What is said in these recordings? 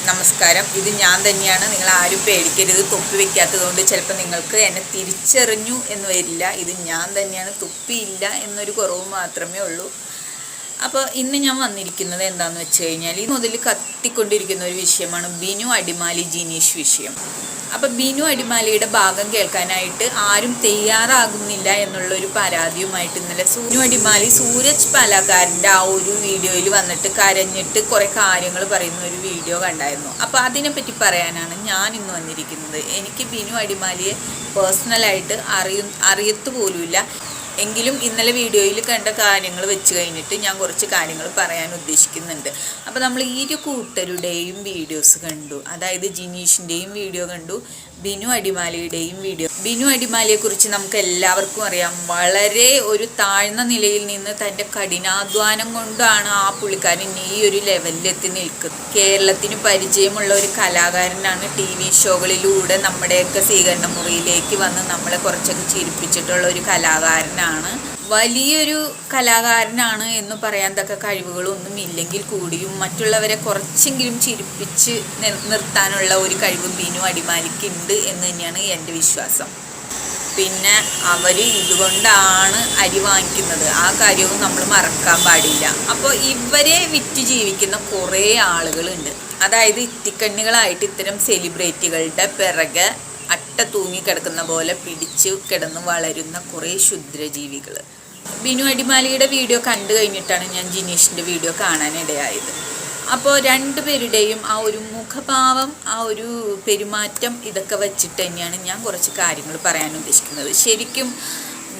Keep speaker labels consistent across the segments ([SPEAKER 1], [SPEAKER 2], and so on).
[SPEAKER 1] നമസ്കാരം. ഇത് ഞാൻ തന്നെയാണ്. നിങ്ങൾ ആരും പേടിക്കരുത്. തൊപ്പി വെക്കാത്തതുകൊണ്ട് ചിലപ്പോൾ നിങ്ങൾക്ക് എന്നെ തിരിച്ചറിഞ്ഞു എന്ന് വരില്ല. ഇത് ഞാൻ തന്നെയാണ്. തൊപ്പിയില്ല എന്നൊരു കുറവ് മാത്രമേ ഉള്ളൂ. അപ്പോൾ ഇന്ന് ഞാൻ വന്നിരിക്കുന്നത് എന്താണെന്ന് വെച്ച് കഴിഞ്ഞാൽ ഈ മുതൽ കത്തിക്കൊണ്ടിരിക്കുന്ന ഒരു വിഷയമാണ് ബിനു അടിമാലി ജിനീഷ് വിഷയം. അപ്പോൾ ബിനു അടിമാലിയുടെ ഭാഗം കേൾക്കാനായിട്ട് ആരും തയ്യാറാകുന്നില്ല എന്നുള്ളൊരു പരാതിയുമായിട്ട് ഇന്നലെ ബിനു അടിമാലി സൂരജ് പാലക്കാരൻ്റെ ആ ഒരു വീഡിയോയിൽ വന്നിട്ട് കരഞ്ഞിട്ട് കുറേ കാര്യങ്ങൾ പറയുന്ന ഒരു വീഡിയോ കണ്ടായിരുന്നു. അപ്പോൾ അതിനെപ്പറ്റി പറയാനാണ് ഞാൻ ഇന്ന് വന്നിരിക്കുന്നത്. എനിക്ക് ബിനു അടിമാലിയെ പേഴ്സണലായിട്ട് അറിയത്തു പോലുമില്ല. എങ്കിലും ഇന്നലെ വീഡിയോയിൽ കണ്ട കാര്യങ്ങൾ വെച്ച് കഴിഞ്ഞിട്ട് ഞാൻ കുറച്ച് കാര്യങ്ങൾ പറയാൻ ഉദ്ദേശിക്കുന്നുണ്ട്. അപ്പോൾ നമ്മൾ ഇരു കൂട്ടരുടെയും വീഡിയോസ് കണ്ടു. അതായത് ജിനീഷിൻ്റെയും വീഡിയോ കണ്ടു, ബിനു അടിമാലിയുടെയും വീഡിയോ. ബിനു അടിമാലിയെക്കുറിച്ച് നമുക്ക് എല്ലാവർക്കും അറിയാം. വളരെ ഒരു താഴ്ന്ന നിലയിൽ നിന്ന് തൻ്റെ കഠിനാധ്വാനം കൊണ്ടാണ് ആ പുള്ളിക്കാരൻ ഈ ഒരു ലെവലിലെത്തി നിൽക്കുന്നത്. കേരളത്തിന് പരിചയമുള്ള ഒരു കലാകാരനാണ്. TV ഷോകളിലൂടെ നമ്മുടെയൊക്കെ സ്വീകരണ മുറിയിലേക്ക് വന്ന് നമ്മളെ കുറച്ചൊക്കെ ചിരിപ്പിച്ചിട്ടുള്ള ഒരു കലാകാരനാണ്. വലിയൊരു കലാകാരനാണ് എന്ന് പറയാൻ തക്ക കഴിവുകളൊന്നും ഇല്ലെങ്കിൽ കൂടിയും മറ്റുള്ളവരെ കുറച്ചെങ്കിലും ചിരിപ്പിച്ച് നിർത്താനുള്ള ഒരു കഴിവ് ബിനു അടിമാലിക്ക് ഉണ്ട് എന്ന് തന്നെയാണ് എൻ്റെ വിശ്വാസം. പിന്നെ അവർ ഇതുകൊണ്ടാണ് അരി വാങ്ങിക്കുന്നത്, ആ കാര്യവും നമ്മൾ മറക്കാൻ പാടില്ല. അപ്പോൾ ഇവരെ വിറ്റ് ജീവിക്കുന്ന കുറേ ആളുകളുണ്ട്. അതായത് ഇത്തിക്കണ്ണികളായിട്ട് ഇത്തരം സെലിബ്രിറ്റികളുടെ പിറകെ അട്ട തൂങ്ങിക്കിടക്കുന്ന പോലെ പിടിച്ച് കിടന്ന് വളരുന്ന കുറേ ക്ഷുദ്രജീവികൾ. ബിനു അടിമാലിയുടെ വീഡിയോ കണ്ടു കഴിഞ്ഞിട്ടാണ് ഞാൻ ജിനീഷിൻ്റെ വീഡിയോ കാണാനിടയായത്. അപ്പോൾ രണ്ടുപേരുടെയും ആ ഒരു മുഖഭാവം, ആ ഒരു പെരുമാറ്റം, ഇതൊക്കെ വെച്ചിട്ട് തന്നെയാണ് ഞാൻ കുറച്ച് കാര്യങ്ങൾ പറയാൻ ഉദ്ദേശിക്കുന്നത്. ശരിക്കും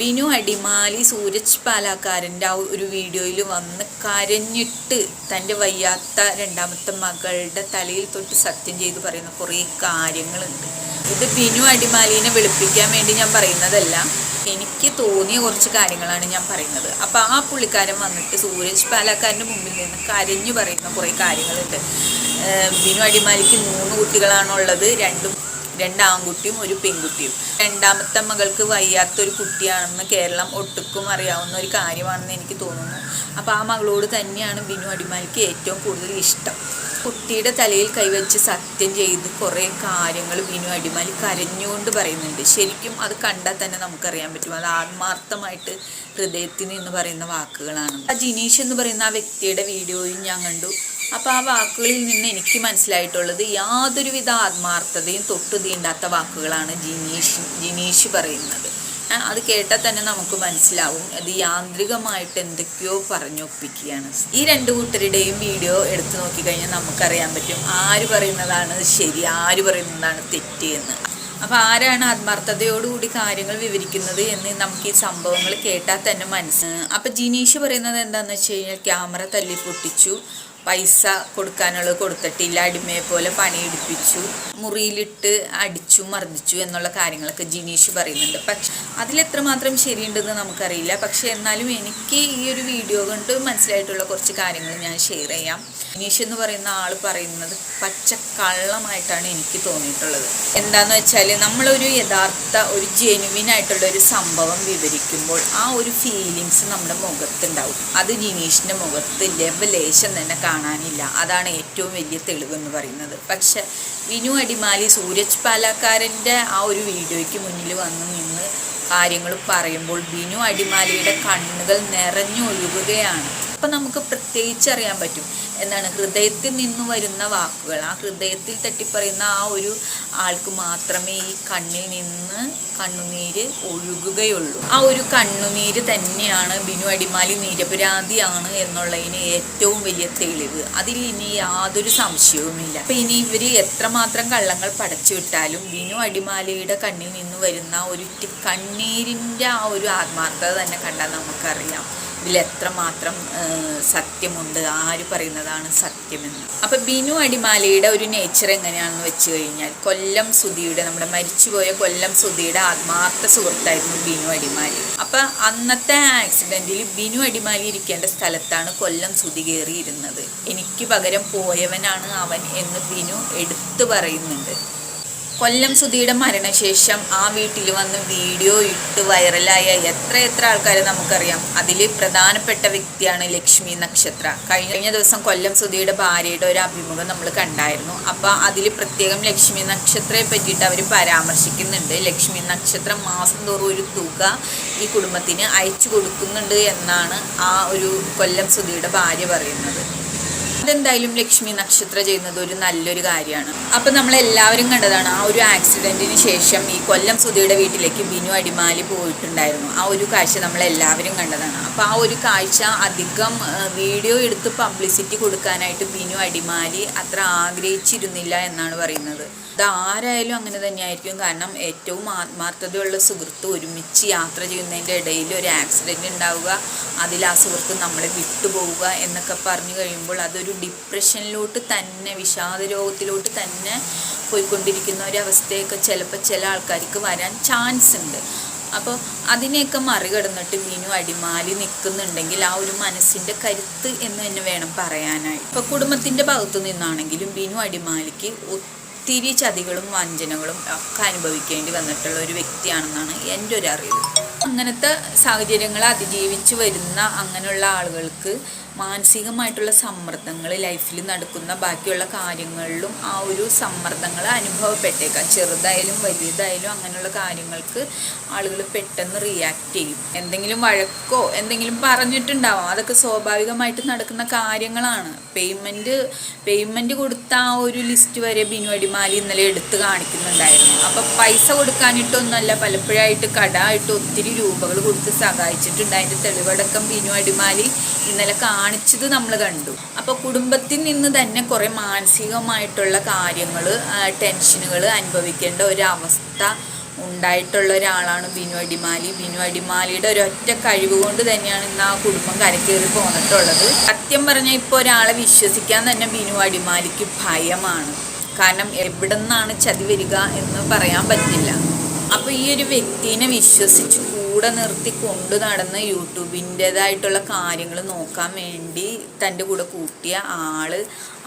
[SPEAKER 1] ബിനു അടിമാലി സൂരജ് പാലക്കാരൻ്റെ ആ ഒരു വീഡിയോയിൽ വന്ന് കരഞ്ഞിട്ട് തൻ്റെ വയ്യാത്ത രണ്ടാമത്തെ മകളുടെ തലയിൽ തൊട്ട് സത്യം ചെയ്ത് പറയുന്ന കുറേ കാര്യങ്ങളുണ്ട്. ഇത് ബിനു അടിമാലിനെ വെളുപ്പിക്കാൻ വേണ്ടി ഞാൻ പറയുന്നതല്ല, എനിക്ക് തോന്നിയ കുറച്ച് കാര്യങ്ങളാണ് ഞാൻ പറയുന്നത്. അപ്പോൾ ആ പുള്ളിക്കാരൻ വന്നിട്ട് സൂരജ് പാലക്കാരൻ്റെ മുമ്പിൽ നിന്ന് കരഞ്ഞു പറയുന്ന കുറേ കാര്യങ്ങളുണ്ട്. ബിനു അടിമാലിക്ക് 3 കുട്ടികളാണുള്ളത്, രണ്ട് ആൺകുട്ടിയും ഒരു പെൺകുട്ടിയും. രണ്ടാമത്തെ മകൾക്ക് വയ്യാത്തൊരു കുട്ടിയാണെന്ന് കേരളം ഒട്ടുക്കും അറിയാവുന്ന ഒരു കാര്യമാണെന്ന് എനിക്ക് തോന്നുന്നു. അപ്പോൾ ആ മകളോട് തന്നെയാണ് ബിനു അടിമാലിക്ക് ഏറ്റവും കൂടുതൽ ഇഷ്ടം. കുട്ടിയുടെ തലയിൽ കൈവച്ച് സത്യം ചെയ്ത് കുറേ കാര്യങ്ങൾ ബിനു അടിമാലി കരഞ്ഞുകൊണ്ട് പറയുന്നുണ്ട്. ശരിക്കും അത് കണ്ടാൽ തന്നെ നമുക്കറിയാൻ പറ്റും അത് ആത്മാർത്ഥമായിട്ട് ഹൃദയത്തിൽ നിന്ന് പറയുന്ന വാക്കുകളാണ്. ആ ജിനീഷ് എന്ന് പറയുന്ന ആ വ്യക്തിയുടെ വീഡിയോയും ഞാൻ കണ്ടു. അപ്പോൾ ആ വാക്കുകളിൽ നിന്ന് എനിക്ക് മനസ്സിലായിട്ടുള്ളത് യാതൊരുവിധ ആത്മാർത്ഥതയും തൊട്ടു തീണ്ടാത്ത വാക്കുകളാണ് ജിനീഷ് പറയുന്നത്. അത് കേട്ടാൽ തന്നെ നമുക്ക് മനസ്സിലാവും അത് യാന്ത്രികമായിട്ട് എന്തൊക്കെയോ പറഞ്ഞൊപ്പിക്കുകയാണ്. ഈ 2 കൂട്ടരുടെയും വീഡിയോ എടുത്തു നോക്കിക്കഴിഞ്ഞാൽ നമുക്കറിയാൻ പറ്റും ആര് പറയുന്നതാണ് ശരി, ആര് പറയുന്നതാണ് തെറ്റ് എന്ന്. അപ്പോൾ ആരാണ് ആത്മാർത്ഥതയോടുകൂടി കാര്യങ്ങൾ വിവരിക്കുന്നത് എന്ന് നമുക്ക് ഈ സംഭവങ്ങൾ കേട്ടാൽ തന്നെ മനസ്സിലാവും. അപ്പോൾ ജിനീഷ് പറയുന്നത് എന്താണെന്ന് വെച്ച് കഴിഞ്ഞാൽ ക്യാമറ തല്ലി പൊട്ടിച്ചു, പൈസ കൊടുക്കാനുള്ളത് കൊടുത്തിട്ടില്ല, അടിമയെ പോലെ പണിയെടുപ്പിച്ചു, മുറിയിലിട്ട് അടിച്ചു മർദ്ദിച്ചു എന്നുള്ള കാര്യങ്ങളൊക്കെ ജിനീഷ് പറയുന്നുണ്ട്. പക്ഷെ അതിലെത്രമാത്രം ശരിയുണ്ടെന്ന് നമുക്കറിയില്ല. പക്ഷെ എന്നാലും എനിക്ക് ഈ ഒരു വീഡിയോ കൊണ്ട് മനസ്സിലായിട്ടുള്ള കുറച്ച് കാര്യങ്ങൾ ഞാൻ ഷെയർ ചെയ്യാം. ജിനീഷ് എന്ന് പറയുന്ന ആൾ പറയുന്നത് പച്ചക്കള്ളമായിട്ടാണ് എനിക്ക് തോന്നിയിട്ടുള്ളത്. എന്താണെന്ന് വെച്ചാൽ നമ്മളൊരു യഥാർത്ഥ ഒരു ജെനുവിൻ ആയിട്ടുള്ള ഒരു സംഭവം വിവരിക്കുമ്പോൾ ആ ഒരു ഫീലിങ്സ് നമ്മുടെ മുഖത്തുണ്ടാവും. അത് ജിനീഷിൻ്റെ മുഖത്ത് ലെവലേശം തന്നെ കാണാനില്ല. അതാണ് ഏറ്റവും വലിയ തെളിവെന്ന് പറയുന്നത്. പക്ഷെ ബിനു അടിമാലി സൂരജ് പാലക്കാരൻ്റെ ആ ഒരു വീഡിയോയ്ക്ക് മുന്നിൽ വന്ന് നിന്ന് കാര്യങ്ങൾ പറയുമ്പോൾ ബിനു അടിമാലിയുടെ കണ്ണുകൾ നിറഞ്ഞൊഴുകുകയാണ്. അപ്പം നമുക്ക് പ്രത്യേകിച്ച് അറിയാൻ പറ്റും എന്താണ് ഹൃദയത്തിൽ നിന്ന് വരുന്ന വാക്കുകൾ. ആ ഹൃദയത്തിൽ തട്ടിപ്പറയുന്ന ആ ഒരു ആൾക്ക് മാത്രമേ ഈ കണ്ണിൽ നിന്ന് കണ്ണുനീര് ഒഴുകുകയുള്ളൂ. ആ ഒരു കണ്ണുനീര് തന്നെയാണ് ബിനു അടിമാലി നിരപരാധിയാണ് എന്നുള്ളതിന് ഏറ്റവും വലിയ തെളിവ്. അതിൽ ഇനി യാതൊരു സംശയവുമില്ല. അപ്പം ഇനി ഇവർ എത്രമാത്രം കള്ളങ്ങൾ പടച്ചു വിട്ടാലും ബിനു അടിമാലിയുടെ കണ്ണിൽ നിന്ന് വരുന്ന ഒരു കണ്ണീരിൻ്റെ ആ ഒരു ആത്മാർത്ഥത തന്നെ കണ്ടാൽ നമുക്കറിയാം ഇതിൽ എത്രമാത്രം സത്യമുണ്ട്, ആര് പറയുന്നതാണ് സത്യമെന്ന്. അപ്പം ബിനു അടിമാലിയുടെ ഒരു നേച്ചർ എങ്ങനെയാണെന്ന് വെച്ച് കഴിഞ്ഞാൽ കൊല്ലം സുധിയുടെ, നമ്മുടെ മരിച്ചുപോയ കൊല്ലം സുധിയുടെ ആത്മാർത്ഥ സുഹൃത്തായിരുന്നു ബിനു അടിമാലി. അപ്പം അന്നത്തെ ആക്സിഡൻറ്റിൽ ബിനു അടിമാലി ഇരിക്കേണ്ട സ്ഥലത്താണ് കൊല്ലം സുധി കയറിയിരുന്നത്. എനിക്ക് പകരം പോയവനാണ് അവൻ എന്ന് ബിനു എടുത്തു പറയുന്നുണ്ട്. കൊല്ലം സുധിയുടെ മരണശേഷം ആ വീട്ടിൽ വന്ന് വീഡിയോ ഇട്ട് വൈറലായ എത്ര ആൾക്കാരെ നമുക്കറിയാം. അതിൽ പ്രധാനപ്പെട്ട വ്യക്തിയാണ് ലക്ഷ്മി നക്ഷത്ര. കഴിഞ്ഞ ദിവസം കൊല്ലം സുധിയുടെ ഭാര്യയുടെ ഒരു അഭിമുഖം നമ്മൾ കണ്ടായിരുന്നു. അപ്പോൾ അതിൽ പ്രത്യേകം ലക്ഷ്മി നക്ഷത്രയെ പറ്റിയിട്ട് അവർ പരാമർശിക്കുന്നുണ്ട്. ലക്ഷ്മി നക്ഷത്രം മാസം തോറും ഒരു തുക ഈ കുടുംബത്തിന് അയച്ചു കൊടുക്കുന്നുണ്ട് എന്നാണ് ആ ഒരു കൊല്ലം സുധിയുടെ ഭാര്യ പറയുന്നത്. അതെന്തായാലും ലക്ഷ്മി നക്ഷത്ര ചെയ്യുന്നത് ഒരു നല്ലൊരു കാര്യമാണ്. അപ്പം നമ്മളെല്ലാവരും കണ്ടതാണ് ആ ഒരു ആക്സിഡൻറ്റിന് ശേഷം ഈ കൊല്ലം സുധിയുടെ വീട്ടിലേക്ക് ബിനു അടിമാലി പോയിട്ടുണ്ടായിരുന്നു. ആ ഒരു കാഴ്ച നമ്മളെല്ലാവരും കണ്ടതാണ്. അപ്പോൾ ആ ഒരു കാഴ്ച അധികം വീഡിയോ എടുത്ത് പബ്ലിസിറ്റി കൊടുക്കാനായിട്ട് ബിനു അടിമാലി അത്ര ആഗ്രഹിച്ചിരുന്നില്ല എന്നാണ് പറയുന്നത്. അത് ആരായാലും അങ്ങനെ തന്നെയായിരിക്കും. കാരണം ഏറ്റവും ആത്മാർത്ഥതയുള്ള സുഹൃത്ത് ഒരുമിച്ച് യാത്ര ചെയ്യുന്നതിൻ്റെ ഇടയിൽ ഒരു ആക്സിഡൻറ്റ് ഉണ്ടാവുക, അതിൽ ആ സുഹൃത്ത് നമ്മളെ വിട്ടുപോവുക എന്നൊക്കെ പറഞ്ഞു കഴിയുമ്പോൾ അതൊരു ഡിപ്രഷനിലോട്ട് തന്നെ, വിഷാദ രോഗത്തിലോട്ട് തന്നെ പോയിക്കൊണ്ടിരിക്കുന്ന ഒരവസ്ഥയൊക്കെ ചിലപ്പോൾ ചില ആൾക്കാർക്ക് വരാൻ ചാൻസ് ഉണ്ട്. അപ്പോൾ അതിനെയൊക്കെ മറികടന്നിട്ട് ബിനു അടിമാലി നിൽക്കുന്നുണ്ടെങ്കിൽ ആ ഒരു മനസ്സിൻ്റെ കരുത്ത് എന്ന് തന്നെ വേണം പറയാനായിട്ട്. ഇപ്പോൾ കുടുംബത്തിൻ്റെ ഭാഗത്തു നിന്നാണെങ്കിലും ബിനു അടിമാലിക്ക് ഒത്തിരി ചതികളും വഞ്ചനകളും ഒക്കെ അനുഭവിക്കേണ്ടി വന്നിട്ടുള്ള ഒരു വ്യക്തിയാണെന്നാണ് എൻ്റെ ഒരു അറിവ്. അങ്ങനത്തെ സാഹചര്യങ്ങൾ അതിജീവിച്ച് വരുന്ന അങ്ങനെയുള്ള ആളുകൾക്ക് മാനസികമായിട്ടുള്ള സമ്മർദ്ദങ്ങൾ ലൈഫിൽ നടക്കുന്ന ബാക്കിയുള്ള കാര്യങ്ങളിലും ആ ഒരു സമ്മർദ്ദങ്ങൾ അനുഭവപ്പെട്ടേക്കാം. ചെറുതായാലും വലുതായാലും അങ്ങനെയുള്ള കാര്യങ്ങൾക്ക് ആളുകൾ പെട്ടെന്ന് റിയാക്ട് ചെയ്യും. എന്തെങ്കിലും വഴക്കോ എന്തെങ്കിലും പറഞ്ഞിട്ടുണ്ടാവാം. അതൊക്കെ സ്വാഭാവികമായിട്ട് നടക്കുന്ന കാര്യങ്ങളാണ്. പേയ്മെൻറ്റ് കൊടുത്ത ആ ഒരു ലിസ്റ്റ് വരെ ബിനു അടിമാലി ഇന്നലെ എടുത്ത് കാണിക്കുന്നുണ്ടായിരുന്നു. അപ്പോൾ പൈസ കൊടുക്കാനിട്ടൊന്നുമല്ല, പലപ്പോഴായിട്ട് കടമായിട്ട് ഒത്തിരി രൂപകൾ കൊടുത്ത് സഹായിച്ചിട്ടുണ്ട്. അതിൻ്റെ തെളിവടക്കം ബിനു അടിമാലി ഇന്നലെ കാണിച്ചത് നമ്മൾ കണ്ടു. അപ്പോൾ കുടുംബത്തിൽ നിന്ന് തന്നെ കുറേ മാനസികമായിട്ടുള്ള കാര്യങ്ങൾ, ടെൻഷനുകൾ അനുഭവിക്കേണ്ട ഒരവസ്ഥ ഉണ്ടായിട്ടുള്ള ഒരാളാണ് ബിനു അടിമാലി. ബിനു അടിമാലിയുടെ ഒരൊറ്റ കഴിവ് കൊണ്ട് തന്നെയാണ് ഇന്ന് ആ കുടുംബം കരക്കേറി പോന്നിട്ടുള്ളത്. സത്യം പറഞ്ഞാൽ ഇപ്പോൾ ഒരാളെ വിശ്വസിക്കാൻ തന്നെ ബിനു അടിമാലിക്ക് ഭയമാണ്. കാരണം എവിടെ നിന്നാണ് ചതി വരിക എന്ന് പറയാൻ പറ്റില്ല. അപ്പോൾ ഈ ഒരു വ്യക്തിനെ വിശ്വസിച്ച് കൂടെ നിർത്തി കൊണ്ടു നടന്ന് യൂട്യൂബിൻ്റേതായിട്ടുള്ള കാര്യങ്ങൾ നോക്കാൻ വേണ്ടി തൻ്റെ കൂടെ കൂട്ടിയ ആള്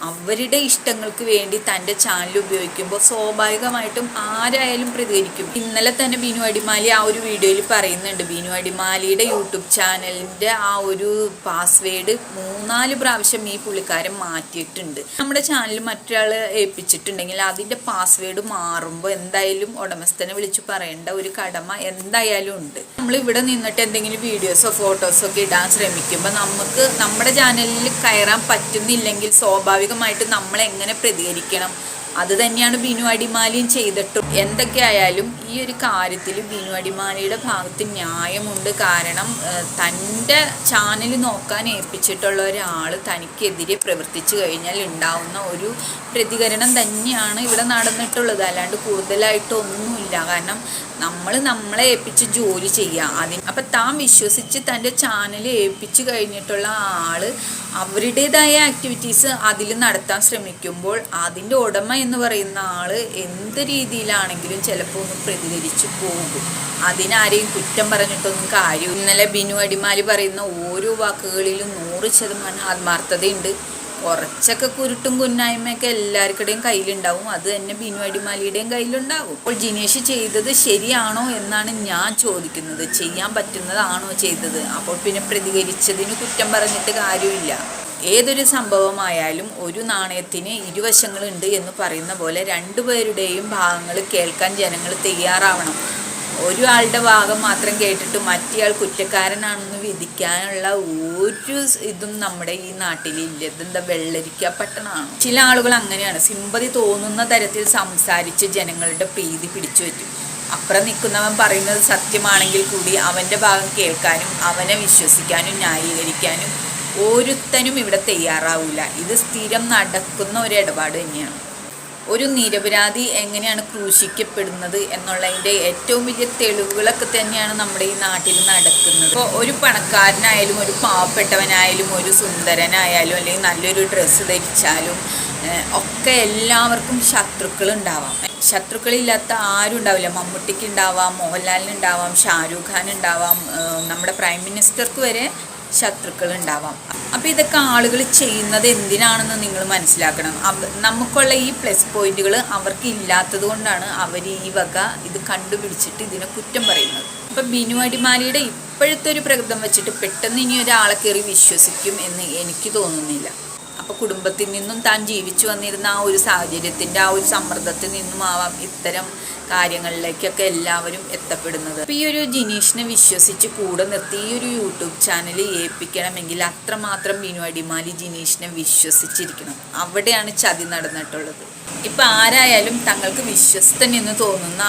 [SPEAKER 1] അവരുടെ ഇഷ്ടങ്ങൾക്ക് വേണ്ടി തൻ്റെ ചാനൽ ഉപയോഗിക്കുമ്പോൾ സ്വാഭാവികമായിട്ടും ആരായാലും പ്രതികരിക്കും. ഇന്നലെ തന്നെ ബിനു അടിമാലി ആ ഒരു വീഡിയോയിൽ പറയുന്നുണ്ട്, ബിനു അടിമാലിയുടെ യൂട്യൂബ് ചാനലിൻ്റെ ആ ഒരു പാസ്വേഡ് 3-4 പ്രാവശ്യം ഈ പുള്ളിക്കാരൻ മാറ്റിയിട്ടുണ്ട്. നമ്മുടെ ചാനൽ മറ്റൊരാൾ ഏൽപ്പിച്ചിട്ടുണ്ടെങ്കിൽ അതിൻ്റെ പാസ്വേഡ് മാറുമ്പോൾ എന്തായാലും ഉടമസ്ഥനെ വിളിച്ച് പറയേണ്ട ഒരു കടമ എന്തായാലും ഉണ്ട്. നമ്മൾ ഇവിടെ നിന്നിട്ട് എന്തെങ്കിലും വീഡിയോസോ ഫോട്ടോസോ ഒക്കെ ഇടാൻ ശ്രമിക്കുമ്പോൾ നമുക്ക് നമ്മുടെ ചാനലിൽ കയറാൻ പറ്റുന്നില്ലെങ്കിൽ സ്വാഭാവികമായിട്ട് നമ്മൾ എങ്ങനെ പ്രതികരിക്കണം? അത് തന്നെയാണ് ബിനു അടിമാലിയും ചെയ്തിട്ടും. എന്തൊക്കെ ആയാലും ഈ ഒരു കാര്യത്തിൽ ബിനു അടിമാലിയുടെ ഭാഗത്ത് ന്യായമുണ്ട്. കാരണം തൻ്റെ ചാനൽ നോക്കാൻ ഏൽപ്പിച്ചിട്ടുള്ള ഒരാൾ തനിക്കെതിരെ പ്രവർത്തിച്ചു കഴിഞ്ഞാൽ ഉണ്ടാവുന്ന ഒരു പ്രതികരണം തന്നെയാണ് ഇവിടെ നടന്നിട്ടുള്ളത്. അല്ലാണ്ട് കൂടുതലായിട്ടൊന്നുമില്ല. കാരണം നമ്മളെ ഏൽപ്പിച്ച് ജോലി ചെയ്യുക. അപ്പം താൻ വിശ്വസിച്ച് തൻ്റെ ചാനൽ ഏൽപ്പിച്ച് കഴിഞ്ഞിട്ടുള്ള ആൾ അവരുടേതായ ആക്ടിവിറ്റീസ് അതിൽ നടത്താൻ ശ്രമിക്കുമ്പോൾ അതിൻ്റെ ഉടമ എന്ന് പറയുന്ന ആൾ എന്ത് രീതിയിലാണെങ്കിലും ചിലപ്പോൾ ഒന്ന് പ്രതികരിച്ച് പോകും. അതിനാരെയും കുറ്റം പറഞ്ഞിട്ടൊന്നും കാര്യം. ഇന്നലെ ബിനു അടിമാലി പറയുന്ന ഓരോ വാക്കുകളിലും 100% ആത്മാർത്ഥതയുണ്ട്. കുറച്ചൊക്കെ കുരുട്ടും കുന്നായ്മയൊക്കെ എല്ലാവർക്കുടെയും കയ്യിലുണ്ടാവും. അത് തന്നെ ബിനു അടിമാലിയുടെയും കയ്യിലുണ്ടാവും. അപ്പോൾ ജിനേഷ് ചെയ്തത് ശരിയാണോ എന്നാണ് ഞാൻ ചോദിക്കുന്നത്. ചെയ്യാൻ പറ്റുന്നതാണോ ചെയ്തത്? അപ്പോൾ പിന്നെ പ്രതികരിച്ചതിന് കുറ്റം പറഞ്ഞിട്ട് കാര്യമില്ല. ഏതൊരു സംഭവമായാലും ഒരു നാണയത്തിന് ഇരുവശങ്ങളുണ്ട് എന്ന് പറയുന്ന പോലെ രണ്ടുപേരുടെയും ഭാഗങ്ങൾ കേൾക്കാൻ ജനങ്ങൾ തയ്യാറാവണം. ഒരാളുടെ ഭാഗം മാത്രം കേട്ടിട്ട് മറ്റേയാൾ കുറ്റക്കാരനാണെന്ന് വിധിക്കാനുള്ള ഒരു ഇതും നമ്മുടെ ഈ നാട്ടിലില്ല. ഇതെന്താ വെള്ളരിക്ക പട്ടണമാണ്? ചില ആളുകൾ അങ്ങനെയാണ്. സിമ്പതി തോന്നുന്ന തരത്തിൽ സംസാരിച്ച് ജനങ്ങളുടെ പ്രീതി പിടിച്ചു പറ്റും. അപ്പുറം നിൽക്കുന്നവൻ പറയുന്നത് സത്യമാണെങ്കിൽ കൂടി അവൻ്റെ ഭാഗം കേൾക്കാനും അവനെ വിശ്വസിക്കാനും ന്യായീകരിക്കാനും ഒരുത്തനും ഇവിടെ തയ്യാറാവില്ല. ഇത് സ്ഥിരം നടക്കുന്ന ഒരു ഇടപാട് തന്നെയാണ്. ഒരു നിരപരാധി എങ്ങനെയാണ് ക്രൂശിക്കപ്പെടുന്നത് എന്നുള്ളതിൻ്റെ ഏറ്റവും വലിയ തെളിവുകളൊക്കെ തന്നെയാണ് നമ്മുടെ ഈ നാട്ടിൽ നടക്കുന്നത്. ഇപ്പോൾ ഒരു പണക്കാരനായാലും ഒരു പാവപ്പെട്ടവനായാലും ഒരു സുന്ദരനായാലും അല്ലെങ്കിൽ നല്ലൊരു ഡ്രസ്സ് ധരിച്ചാലും ഒക്കെ എല്ലാവർക്കും ശത്രുക്കളുണ്ടാവാം. ശത്രുക്കളില്ലാത്ത ആരും ഉണ്ടാവില്ല. മമ്മൂട്ടിക്ക് ഉണ്ടാവാം, മോഹൻലാലിന് ഉണ്ടാവാം, ഷാരൂഖ് ഖാൻ ഉണ്ടാവാം, നമ്മുടെ പ്രൈം മിനിസ്റ്റർക്ക് വരെ ശത്രുക്കൾ ഉണ്ടാവാം. അപ്പോൾ ഇതൊക്കെ ആളുകൾ ചെയ്യുന്നത് എന്തിനാണെന്ന് നിങ്ങൾ മനസ്സിലാക്കണം. നമുക്കുള്ള ഈ പ്ലസ് പോയിന്റുകൾ അവർക്ക് ഇല്ലാത്തത് കൊണ്ടാണ് അവർ ഈ വക ഇത് കണ്ടുപിടിച്ചിട്ട് ഇതിനെ കുറ്റം പറയുന്നത്. അപ്പം ബിനു അടിമാലിയുടെ ഇപ്പോഴത്തെ ഒരു പ്രകൃതം വെച്ചിട്ട് പെട്ടെന്ന് ഇനി ഒരാളെ കയറി വിശ്വസിക്കും എന്ന് എനിക്ക് തോന്നുന്നില്ല. അപ്പോൾ കുടുംബത്തിൽ നിന്നും താൻ ജീവിച്ചു വന്നിരുന്ന ആ ഒരു സാഹചര്യത്തിൻ്റെ ആ ഒരു സമ്മർദ്ദത്തിൽ നിന്നുമാവാം ഇത്തരം കാര്യങ്ങളിലേക്കൊക്കെ എല്ലാവരും എത്തപ്പെടുന്നത്. അപ്പോൾ ഈ ഒരു ജിനീഷിനെ വിശ്വസിച്ച് കൂടെ നിർത്തി ഈ ഒരു യൂട്യൂബ് ചാനൽ ഏൽപ്പിക്കണമെങ്കിൽ അത്രമാത്രം ബിനു അടിമാലി ജിനീഷിനെ വിശ്വസിച്ചിരിക്കണം. അവിടെയാണ് ചതി നടന്നിട്ടുള്ളത്. ഇപ്പം ആരായാലും തങ്ങൾക്ക് വിശ്വസ്തൻ എന്ന് തോന്നുന്ന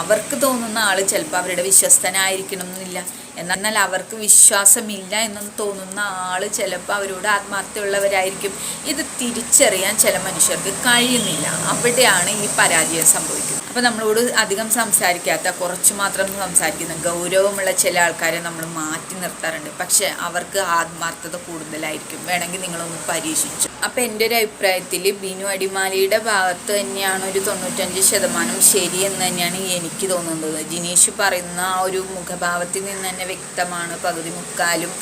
[SPEAKER 1] അവർക്ക് തോന്നുന്ന ആൾ ചിലപ്പോൾ അവരുടെ വിശ്വസ്തനായിരിക്കണം എന്നില്ല. എന്നാൽ അവർക്ക് വിശ്വാസമില്ല എന്ന് തോന്നുന്ന ആൾ ചിലപ്പോൾ അവരോട് ആത്മാർത്ഥമുള്ളവരായിരിക്കും. ഇത് തിരിച്ചറിയാൻ ചില മനുഷ്യർക്ക് കഴിയുന്നില്ല. അവിടെയാണ് ഈ പരാജയം സംഭവിക്കുന്നത്. അപ്പോൾ നമ്മളോട് അധികം സംസാരിക്കാത്ത, കുറച്ച് മാത്രം സംസാരിക്കുന്ന ഗൗരവമുള്ള ചില ആൾക്കാരെ നമ്മൾ മാറ്റി നിർത്താറുണ്ട്. പക്ഷെ അവർക്ക് ആത്മാർത്ഥത കൂടുതലായിരിക്കും. വേണമെങ്കിൽ നിങ്ങളൊന്ന് പരീക്ഷിച്ചു. അപ്പോൾ എൻ്റെ ഒരു അഭിപ്രായത്തിൽ ബിനു അടിമാലിയുടെ ഭാഗത്ത് തന്നെയാണ് ഒരു 95% ശരിയെന്ന് തന്നെയാണ് എനിക്ക് തോന്നുന്നത്. ജിനീഷ് പറയുന്ന ആ ഒരു മുഖഭാവത്തിൽ നിന്ന് തന്നെ വ്യക്തമാണ്. പകുതി മുക്കാലും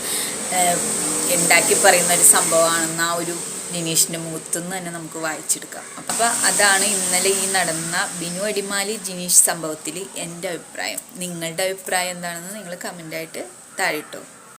[SPEAKER 1] ഉണ്ടാക്കി പറയുന്ന ഒരു സംഭവമാണെന്ന് ആ ഒരു ജിനീഷിൻ്റെ മുഖത്തുനിന്ന് തന്നെ നമുക്ക് വായിച്ചെടുക്കാം. അപ്പോൾ അതാണ് ഇന്നലെ ഈ നടന്ന ബിനു അടിമാലി ജിനീഷ് സംഭവത്തിൽ എൻ്റെ അഭിപ്രായം. നിങ്ങളുടെ അഭിപ്രായം എന്താണെന്ന് നിങ്ങൾ കമൻ്റായിട്ട് താഴെ ഇട്ടോ.